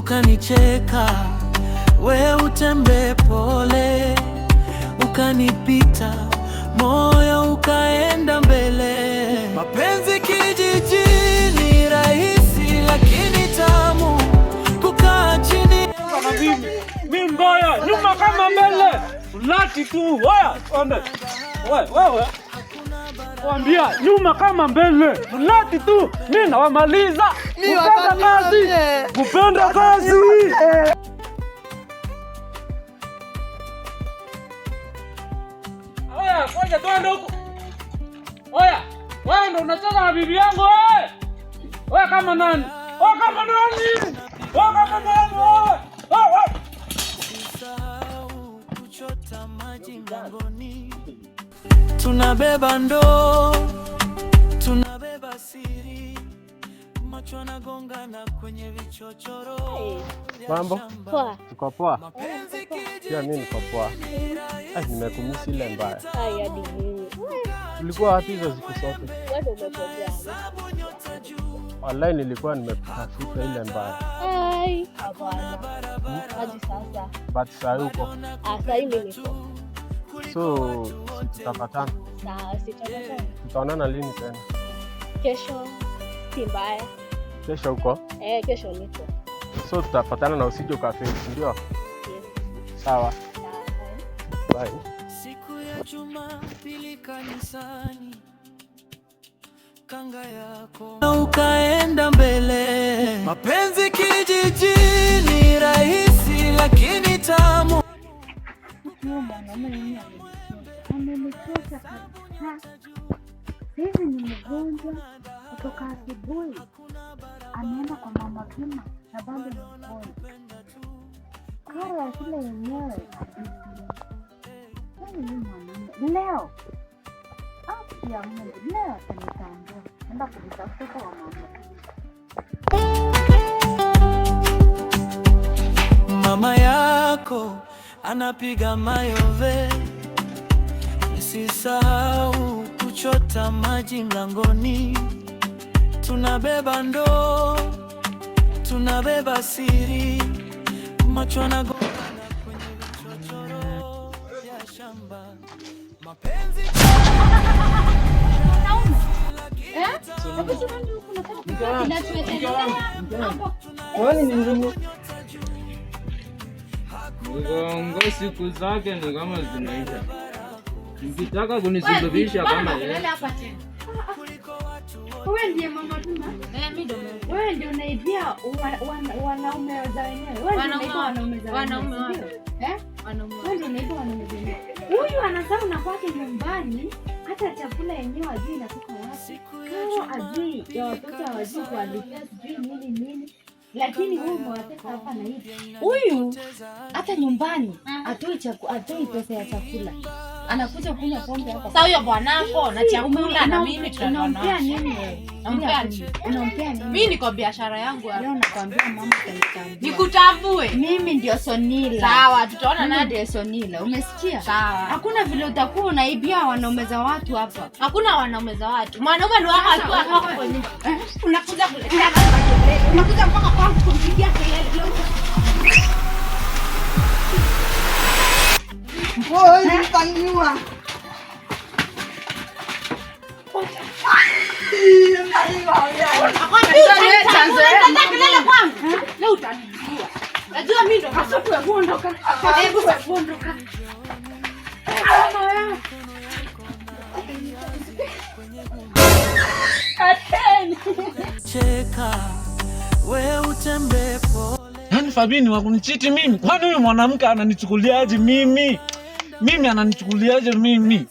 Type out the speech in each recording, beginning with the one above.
ukanicheka, we utembe pole, ukanipita, moyo ukaenda mbele. Mapenzi kijijini rahisi lakini tamu, kukaa chini mimi mbaya, nyuma kama mbele, ulati tu. Oya, onde. Wewe. Waambia nyuma kama mbele, ulati tu. Mimi nawamaliza. Kupenda kazi. Oya, ngoja twende huko. Oya, wewe ndo unacheza na bibi yangu wewe. Wewe kama nani? Wewe kama nani? Wewe kama nani wewe? Kuchota maji mlangoni, tunabeba ndoo, tunabeba siri, macho yanagongana kwenye vichochoro. Mambo? Poa. Uko poa? Pia mimi niko poa. Nimekumisi ile mbaya. Hadi mimi. Ulikuwa wapi hizo siku zote? Wewe umepotea. Wallahi nilikuwa nimetafuta ile mbaya. Hapana. Hadi sasa. But sasa uko? Sasa hivi niko. So, tutapatana. Sawa, tutapatana. Tutaonana lini tena? Kesho. Si mbaya. Kesho uko? Kesho niko. So tutapatana na usije ukafeli, ndio? Yes. Sawa. Bye. Siku ya Jumapili kanisani, kanga yako ukaenda mbele. Mapenzi kijijini rahisi lakini tamu. Amenichosha kabisa. Hivi ni mgonjwa kutoka asubuhi, ameenda kwa mama Pima na bado ni mgonjwa. Karo ya shule yenyewe leo ya Mungu, leo atanitambua. Enda kujitafuta kwa Mama yako anapiga mayove, usisahau kuchota maji mlangoni, tunabeba ndoo, tunabeba siri, macho yanagongana kwenye vichochoro vya shamba. Mapenzi Ngo siku zake ni kama zinaisha. Nikitaka kunisuluhisha kama yeye. Wewe ndiye mama Tuma? Mimi ndo mama. Wewe ndio unaibia wanaume za wenyewe. Wewe ndio unaibia wanaume za wanaume. Wanaume. Wewe ndio unaibia wanaume za wenyewe. Huyu anasema na kwake nyumbani, hata chakula yenyewe ajui inatoka wapi. Karo ajui ya watoto hawajui kualipia sijui nini. Lakini huyu mwateka hapa na hivi. Huyu hata nyumbani atoi pesa ya chakula. Anakuja kunywa pombe hapa. Sasa huyo bwanako na chakula na mimi tunampea nini? Unampea nini? Mimi niko biashara yangu hapa. Leo nakwambia mama utanitambua. Nikutambue. Mimi ndio Sonila. Sawa, tutaona nani ndio Sonila. Umesikia? Sawa. Hakuna vile utakuwa unaibia wanaume za watu hapa. Hakuna wanaume za watu. Mwanaume ndio hapa kwenye. Unakuja kuletea unakuja mpaka kwangu kumpigia kelele. Oi, mtaniua. Najua mimi ndo hasuku ya kuondoka. Hebu kuondoka. cheka, we utembe pole. Yaani Fabini wa kunichiti mimi? Kwani huyu mwanamke ananichukuliaje mimi? Mimi ananichukuliaje mimi?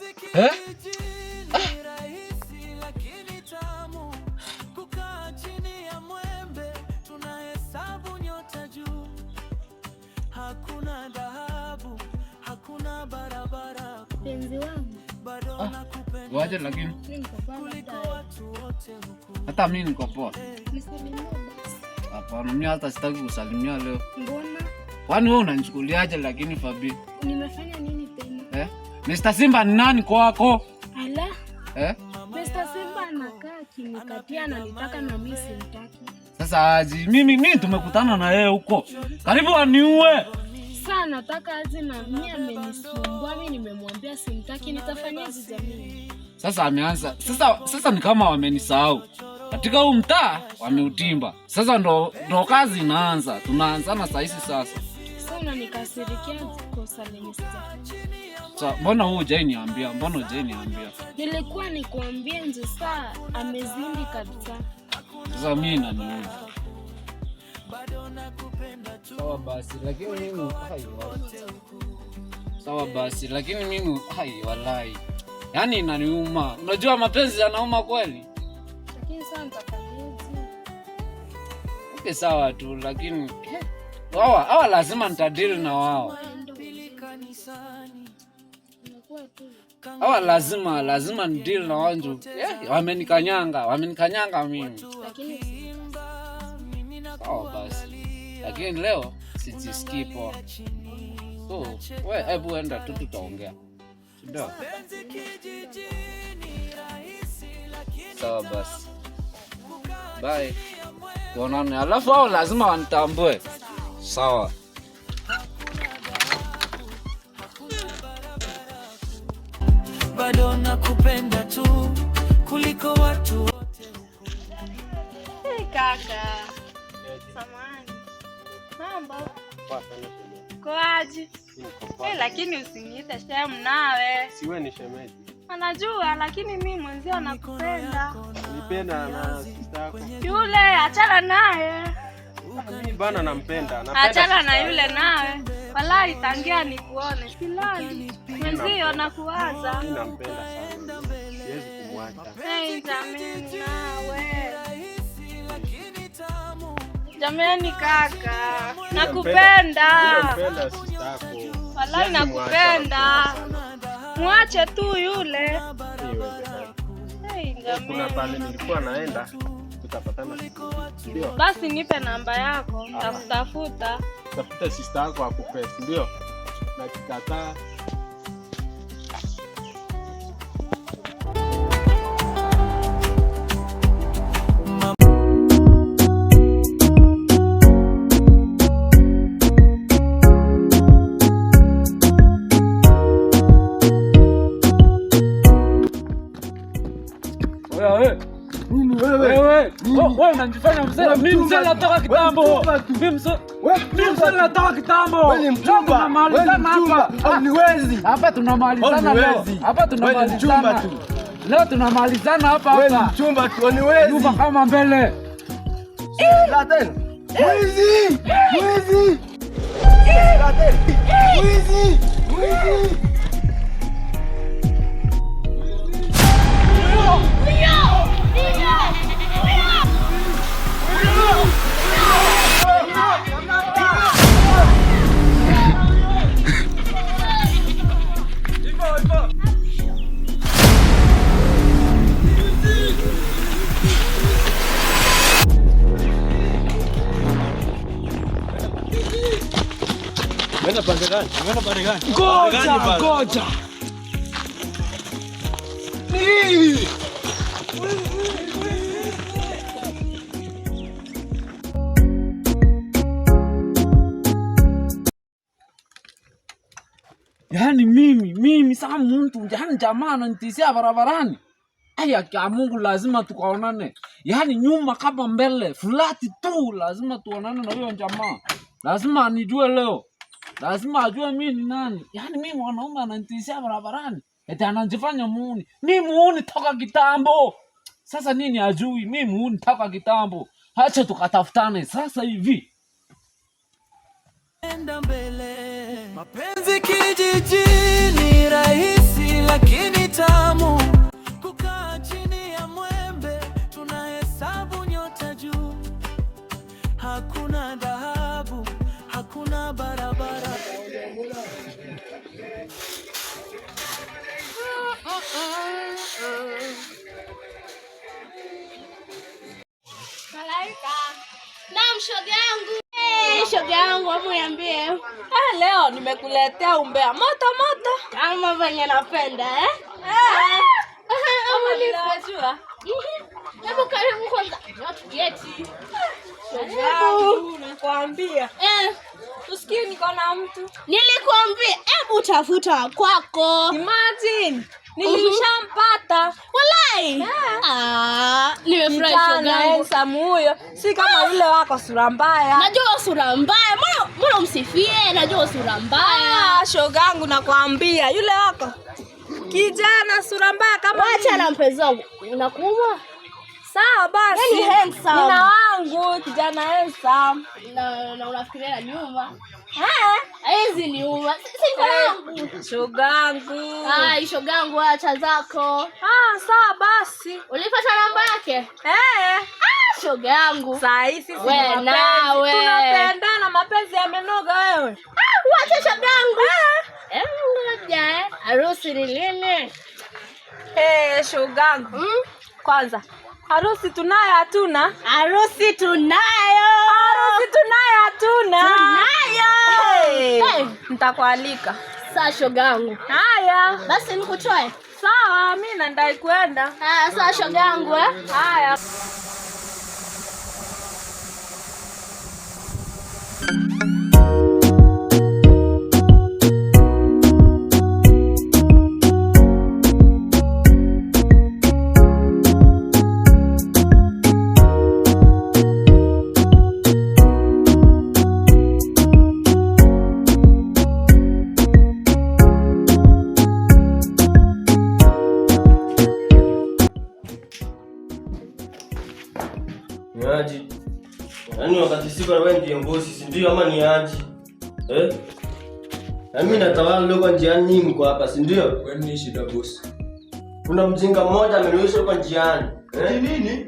Hakuna dhahabu, hakuna barabara. Penzi wangu. Waje lakini. Hata mimi niko poa. Hapana, mimi hata sitaki kusalimia leo. Mbona? Kwani wewe unanichukuliaje lakini Fabi? Nimefanya nini tena? Mr. Simba ni nani kwako? Ala. Mr. Simba anakaa kinikatia na nitaka na mimi simtaki. Sasa aje mimi tumekutana na yeye huko. Karibu aniue. Sasa nataka aje na mimi amenisumbua, mimi nimemwambia simtaki, nitafanyaje jamii? Sasa ameanza. Sasa ni kama wamenisahau. Katika huu mtaa wameutimba. Sasa ndo kazi inaanza. Tunaanzana saa hizi sasa. Sasa unanikasirikia kosa lenye sitafanya. Sasa mbona wewe hujaniambia? Nilikuwa nikuambie nje saa amezindi kabisa. Sasa mimi naniuza. Sawa basi, lakini mimi wallahi. Yaani inaniuma. Unajua mapenzi yanauma kweli? Lakini sasa nitafanyaje? Okay, sawa tu, lakini hawa lazima nitadili na wao. Hawa lazima nidili na wao. Wamenikanyanga mimi. Sawa basi. Lakini leo sijisikii poa. So, hebu enda tu tutaongea. Ndio. Sawa basi. Bye. Tuonane. Alafu hao lazima wanitambue. Sawa. Bado nakupenda tu kuliko watu wote. Hey kaka. Samahani. Mambo. Kwaje? Lakini usiniite shem nawe. Siwe ni shemeji. Anajua lakini mimi mwenzio nakupenda. Nipenda na sister yako. Yule achana naye. Mimi bana nampenda. Achana na yule nawe. Wallahi tangia nikuone silali. Mwenzio nakuwaza. Mimi nampenda sana. Siwezi kumwacha. Jamani nawe. Jamani kaka. Nakupenda. Nampenda sister yako. Wallahi nakupenda. Mwache tu yule. Kuna pale nilikuwa naenda tutapatana. Ndio. Basi nipe namba yako, nitakutafuta. Tafuta sister yako akupe, ndio? Na kikataa wewe unanifanya mzee. Mimi mzee natoka kitambo. Wewe ni mchumba. Uniwezi. Hapa tunamalizana leo. Leo tunamalizana hapa. Wewe ni mchumba tu, uniwezi. Nyuma kama mbele. Laten. Mwizi. Laten. Mwizi. Ngoja. Yaani mimi sasa mtu yaani jamaa ananitishia barabarani. Aya kwa Mungu lazima tukaonane. Yaani nyuma kama mbele, fulati tu lazima tuonane na huyo jamaa. Lazima anijue leo. Lazima ajue mimi ni nani. Yaani mimi mwanaume ananitishia barabarani. Eti anajifanya muuni. Mimi muuni toka kitambo. Sasa nini ajui? Mimi muuni toka kitambo. Acha tukatafutane sasa hivi. Enda mbele. Mapenzi kijijini rahisi lakini tamu. Kukaa chini ya mwembe tunahesabu nyota juu. Hakuna dhahabu, hakuna barabara. Malaika. Naam shoga yangu. Shoga yangu hapo niambie. Leo nimekuletea umbea moto kama venye napenda Ama nilipojua. Hebu karibu kwanza. Not yet. Nakwambia. Usikie niko na mtu. Nilikwambia hebu tafuta kwako. Imagine. Nilishampata. Wallahi. Nimefurahi shogangu. Samuyo. Si kama yule wako sura mbaya. Najua sura mbaya. Mbona msifie? Najua sura mbaya. Shogangu nakwambia yule wako. Kijana sura mbaya kama wacha na mpenzi wangu. Unakuuma? Sawa basi. Ni handsome. Nina wangu kijana handsome. Na unafikiria nyuma? Hizi ni nyuma. Si wangu. Shogangu. Shogangu acha zako. Sawa basi. Ulipata namba yake? Shogangu. Sasa hivi wewe nawe. Tunapendana mapenzi yamenoga wewe. Wacha shogangu. Ngoja. Harusi ni lini? Shogangu. Kwanza harusi tunayo hatuna? Harusi tunayo. Harusi tunayo hatuna? Tunayo. Nitakualika. Sasa shogangu. Haya. Basi nikutoe. Sawa, mimi naenda kwenda. Sasa shogangu Haya. Niaji. Yaani wakati siko na wewe ndiye ngosi, si ndio ama ni aji? Na mimi natawala leo njiani mko hapa, si ndio? Kwani ni shida boss? Kuna mjinga mmoja amenionyesha kwa njiani. Nini?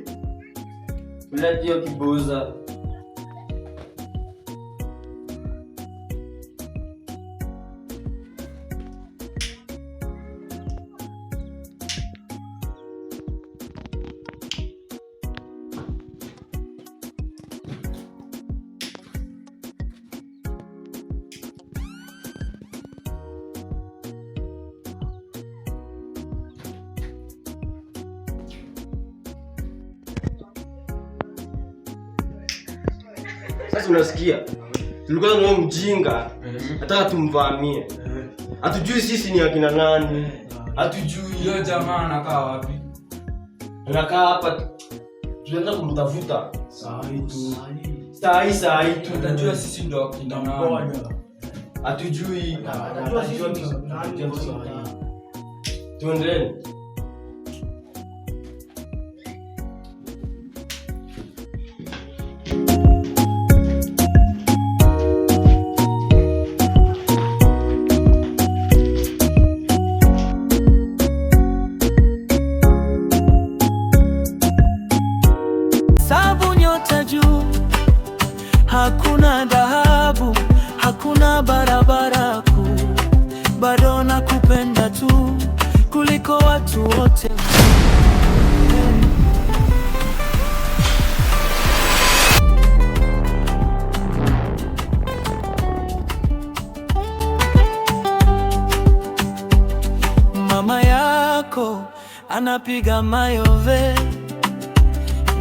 Bila hiyo kibuza. Sasa unasikia? Tulikuwa na wewe mjinga. Nataka tumvamie. Hatujui sisi ni akina nani. Hatujui yule jamaa anakaa wapi. Anakaa hapa. Tunaanza kumtafuta. Saa hii tu. Tunajua sisi ndio akina nani. Hatujui. Tuendelee. Hakuna dhahabu, hakuna barabara kuu, bado nakupenda tu kuliko watu wote. Mama yako anapiga mayove,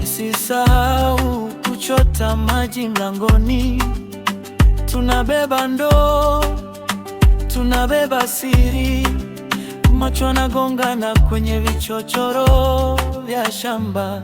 usisahau kuchota maji mlangoni. Tunabeba ndoo, tunabeba siri, macho yanagongana kwenye vichochoro vya shamba.